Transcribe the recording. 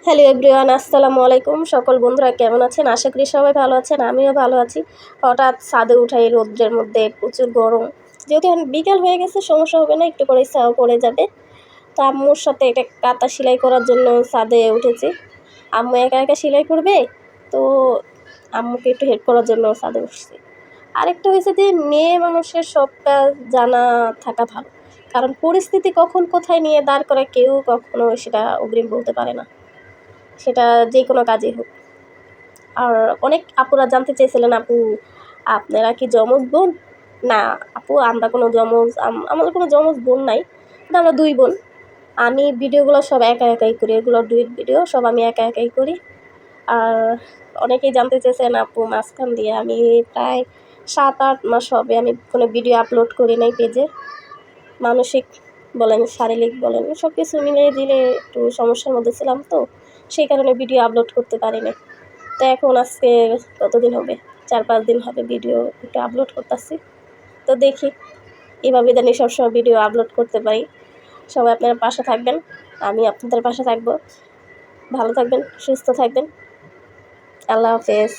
Hello everyone, আসসালামু আলাইকুম। সকল বন্ধুরা কেমন আছেন? আশা করি সবাই ভালো আছেন, আমিও ভালো আছি। হঠাৎ ছাদে উঠাই রৌদ্রের মধ্যে, প্রচুর গরম। যেহেতু এখন বিকাল হয়ে গেছে, সমস্যা হবে না, একটু পরে ছাও পড়ে যাবে। তো আম্মুর সাথে একটা কাঁথা সেলাই করার জন্য ছাদে উঠেছি। আম্মু একা একা সেলাই করবে, তো আম্মুকে একটু হেল্প করার জন্য ছাদে উঠছি। আরেকটা হয়েছে যে মেয়ে মানুষের সব কাজ জানা থাকা ভালো, কারণ পরিস্থিতি কখন কোথায় নিয়ে দাঁড় করে কেউ কখনো সেটা অগ্রিম বলতে পারে না, সেটা যে কোনো কাজই হোক। আর অনেক আপুরা জানতে চেয়েছিলেন, আপু আপনারা কি যমজ বোন? না আপু, আমরা কোনো যমজ আমাদের কোনো যমজ বোন নাই, কিন্তু আমরা 2 বোন। আমি ভিডিওগুলো সব একা একাই করি, এগুলো ডুয়েট ভিডিও সব আমি একা একাই করি। আর অনেকেই জানতে চেয়েছেন আপু মাঝখান দিয়ে আমি প্রায় 7-8 মাস হবে আমি কোনো ভিডিও আপলোড করি নাই পেজে। মানসিক বলেন, শারীরিক বলেন, সব কিছু মিলিয়ে দিলে একটু সমস্যার মধ্যে ছিলাম, তো সেই কারণে ভিডিও আপলোড করতে পারিনি। তো এখন আজকে কতদিন হবে, 4-5 দিন হবে ভিডিও একটু আপলোড করতেছি। তো দেখি এভাবে জানি সবসময় ভিডিও আপলোড করতে পারি। সবাই আপনারা পাশে থাকবেন, আমি আপনাদের পাশে থাকবো। ভালো থাকবেন, সুস্থ থাকবেন। আল্লাহ হাফেজ।